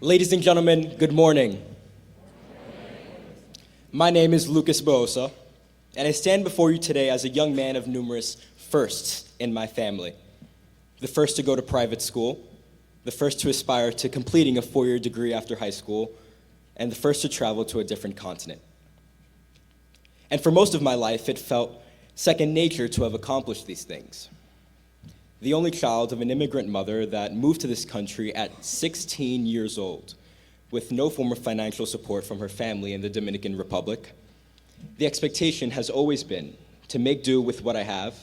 Ladies and gentlemen, good morning. My name is Bujosa, and I stand before you today as a young man of numerous firsts in my family. The first to go to private school, the first to aspire to completing a four-year degree after high school, and the first to travel to a different continent. And for most of my life, it felt second nature to have accomplished these things. The only child of an immigrant mother that moved to this country at 16 years old, with no form of financial support from her family in the Dominican Republic, the expectation has always been to make do with what I have,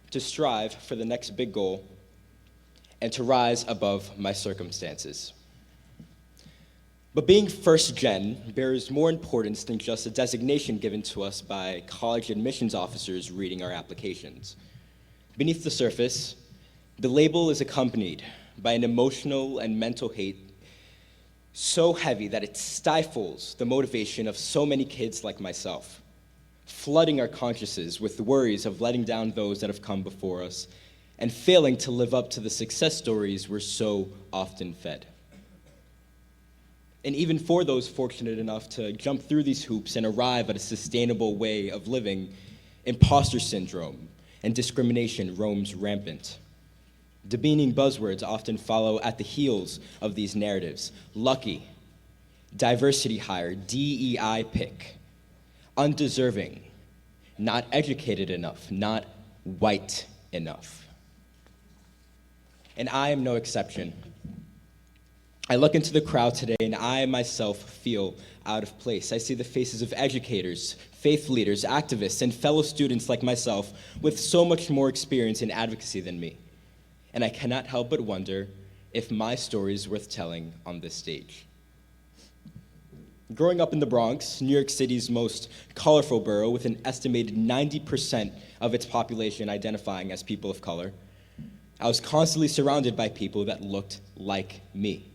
to strive for the next big goal, and to rise above my circumstances. But being first gen bears more importance than just a designation given to us by college admissions officers reading our applications. Beneath the surface, the label is accompanied by an emotional and mental hate so heavy that it stifles the motivation of so many kids like myself, flooding our consciences with the worries of letting down those that have come before us and failing to live up to the success stories we're so often fed. And even for those fortunate enough to jump through these hoops and arrive at a sustainable way of living, imposter syndrome and discrimination roams rampant. Demeaning buzzwords often follow at the heels of these narratives. Lucky, diversity hire, DEI pick, undeserving, not educated enough, not white enough. And I am no exception. I look into the crowd today and I myself feel out of place. I see the faces of educators, faith leaders, activists, and fellow students like myself with so much more experience in advocacy than me. And I cannot help but wonder if my story is worth telling on this stage. Growing up in the Bronx, New York City's most colorful borough with an estimated 90% of its population identifying as people of color, I was constantly surrounded by people that looked like me.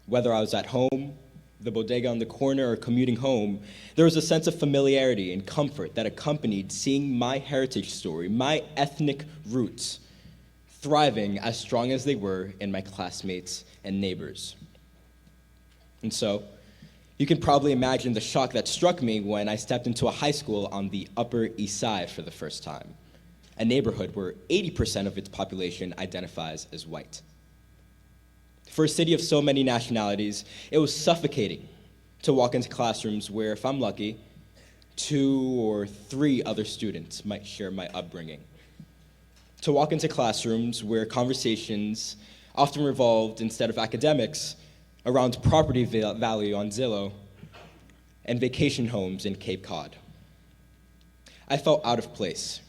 Whether I was at home, the bodega on the corner, or commuting home, there was a sense of familiarity and comfort that accompanied seeing my heritage story, my ethnic roots, thriving as strong as they were in my classmates and neighbors. And so, you can probably imagine the shock that struck me when I stepped into a high school on the Upper East Side for the first time, a neighborhood where 80% of its population identifies as white. For a city of so many nationalities, it was suffocating to walk into classrooms where, if I'm lucky, 2 or 3 other students might share my upbringing. To walk into classrooms where conversations often revolved, instead of academics, around property value on Zillow and vacation homes in Cape Cod. I felt out of place,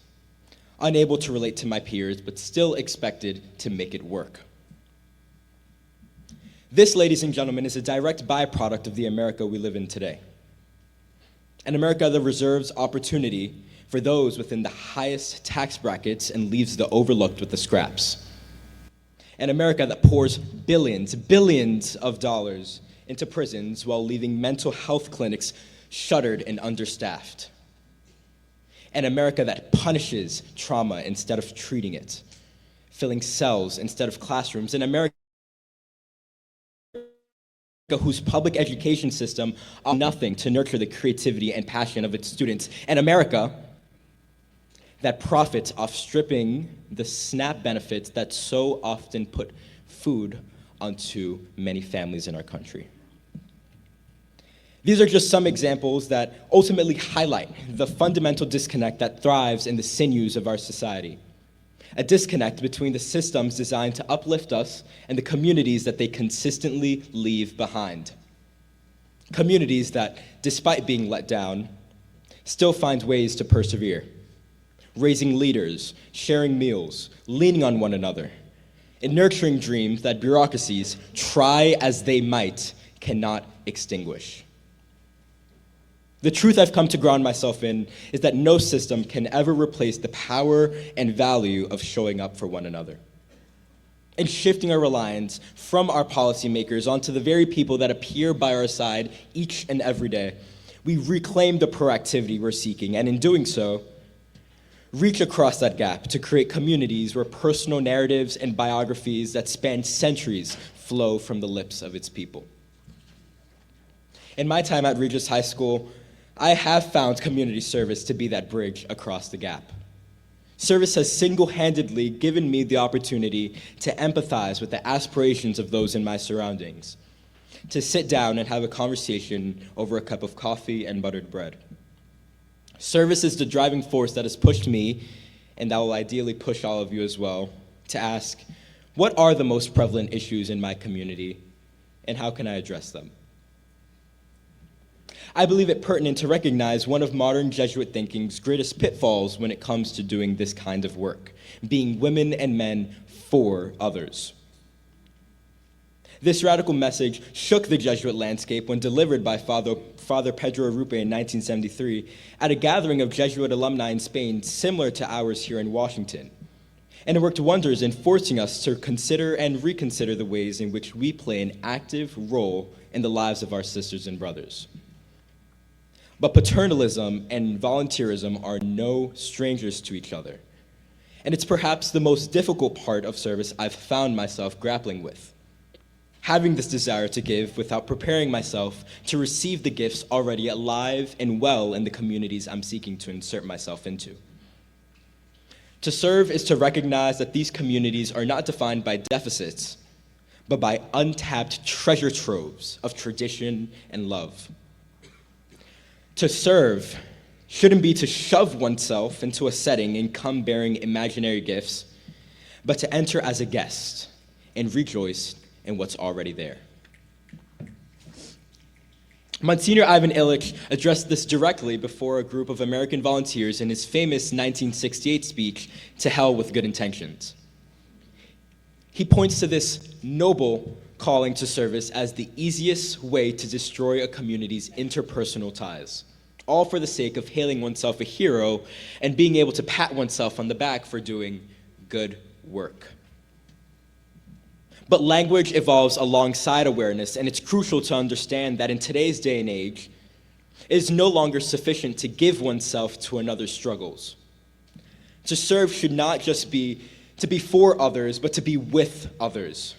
unable to relate to my peers, but still expected to make it work. This, ladies and gentlemen, is a direct byproduct of the America we live in today. An America that reserves opportunity for those within the highest tax brackets and leaves the overlooked with the scraps. An America that pours billions of dollars into prisons while leaving mental health clinics shuttered and understaffed. An America that punishes trauma instead of treating it, filling cells instead of classrooms. An America whose public education system offers nothing to nurture the creativity and passion of its students. An America that profits off stripping the SNAP benefits that so often put food onto many families in our country. These are just some examples that ultimately highlight the fundamental disconnect that thrives in the sinews of our society. A disconnect between the systems designed to uplift us and the communities that they consistently leave behind. Communities that, despite being let down, still find ways to persevere, raising leaders, sharing meals, leaning on one another, and nurturing dreams that bureaucracies, try as they might, cannot extinguish. The truth I've come to ground myself in is that no system can ever replace the power and value of showing up for one another. And shifting our reliance from our policymakers onto the very people that appear by our side each and every day, we reclaim the proactivity we're seeking, and in doing so, reach across that gap to create communities where personal narratives and biographies that span centuries flow from the lips of its people. In my time at Regis High School, I have found community service to be that bridge across the gap. Service has single-handedly given me the opportunity to empathize with the aspirations of those in my surroundings, to sit down and have a conversation over a cup of coffee and buttered bread. Service is the driving force that has pushed me, and that will ideally push all of you as well, to ask, what are the most prevalent issues in my community, and how can I address them? I believe it pertinent to recognize one of modern Jesuit thinking's greatest pitfalls when it comes to doing this kind of work, being women and men for others. This radical message shook the Jesuit landscape when delivered by Father Pedro Arrupe in 1973 at a gathering of Jesuit alumni in Spain similar to ours here in Washington. And it worked wonders in forcing us to consider and reconsider the ways in which we play an active role in the lives of our sisters and brothers. But paternalism and volunteerism are no strangers to each other. And it's perhaps the most difficult part of service I've found myself grappling with. Having this desire to give without preparing myself to receive the gifts already alive and well in the communities I'm seeking to insert myself into. To serve is to recognize that these communities are not defined by deficits, but by untapped treasure troves of tradition and love. To serve shouldn't be to shove oneself into a setting and come bearing imaginary gifts, but to enter as a guest and rejoice in what's already there. Monsignor Ivan Illich addressed this directly before a group of American volunteers in his famous 1968 speech, "To Hell with Good Intentions." He points to this noble calling to service as the easiest way to destroy a community's interpersonal ties, all for the sake of hailing oneself a hero and being able to pat oneself on the back for doing good work. But language evolves alongside awareness, and it's crucial to understand that in today's day and age, it is no longer sufficient to give oneself to another's struggles. To serve should not just be to be for others, but to be with others,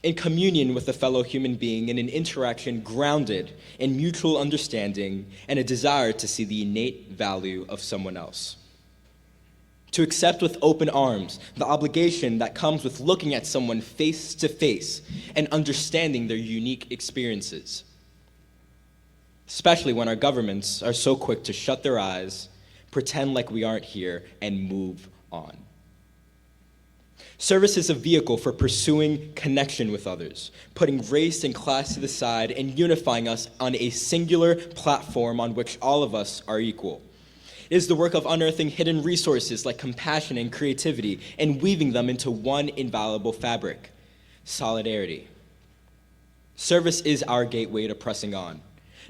in communion with a fellow human being, in an interaction grounded in mutual understanding and a desire to see the innate value of someone else. To accept with open arms the obligation that comes with looking at someone face to face and understanding their unique experiences, especially when our governments are so quick to shut their eyes, pretend like we aren't here, and move on. Service is a vehicle for pursuing connection with others, putting race and class to the side and unifying us on a singular platform on which all of us are equal. It is the work of unearthing hidden resources like compassion and creativity and weaving them into one invaluable fabric: solidarity. Service is our gateway to pressing on,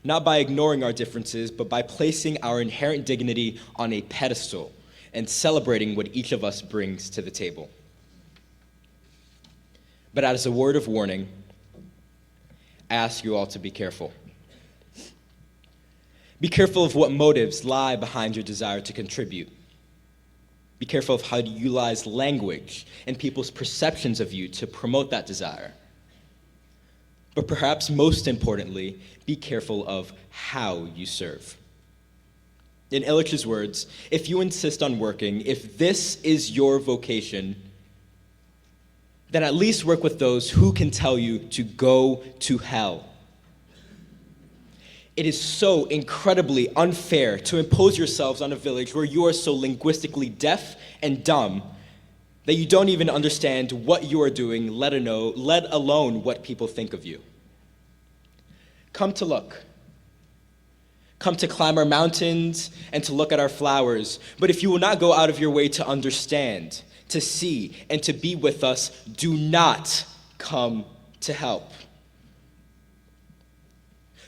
not by ignoring our differences, but by placing our inherent dignity on a pedestal and celebrating what each of us brings to the table. But as a word of warning, I ask you all to be careful. Be careful of what motives lie behind your desire to contribute. Be careful of how you utilize language and people's perceptions of you to promote that desire. But perhaps most importantly, be careful of how you serve. In Illich's words, if you insist on working, if this is your vocation, then at least work with those who can tell you to go to hell. It is so incredibly unfair to impose yourselves on a village where you are so linguistically deaf and dumb that you don't even understand what you are doing, let alone what people think of you. Come to look. Come to climb our mountains and to look at our flowers. But if you will not go out of your way to understand, to see, and to be with us, do not come to help.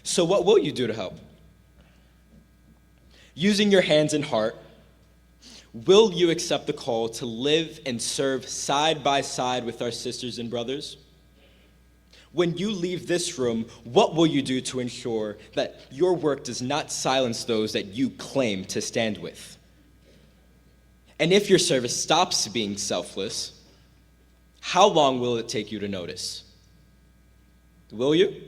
So what will you do to help? Using your hands and heart, will you accept the call to live and serve side by side with our sisters and brothers? When you leave this room, what will you do to ensure that your work does not silence those that you claim to stand with? And if your service stops being selfless, how long will it take you to notice? Will you?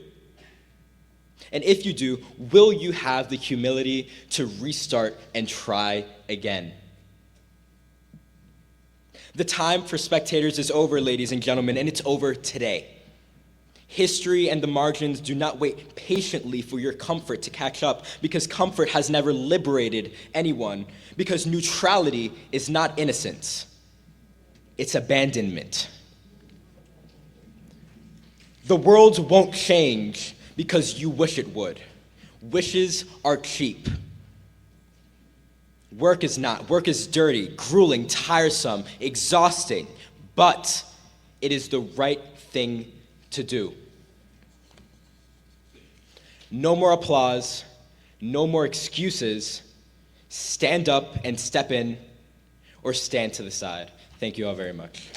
And if you do, will you have the humility to restart and try again? The time for spectators is over, ladies and gentlemen, and it's over today. History and the margins do not wait patiently for your comfort to catch up, because comfort has never liberated anyone, because neutrality is not innocence. It's abandonment. The world won't change because you wish it would. Wishes are cheap. Work is not. Work is dirty, grueling, tiresome, exhausting, but it is the right thing to do. No more applause, no more excuses. Stand up and step in, or stand to the side. Thank you all very much.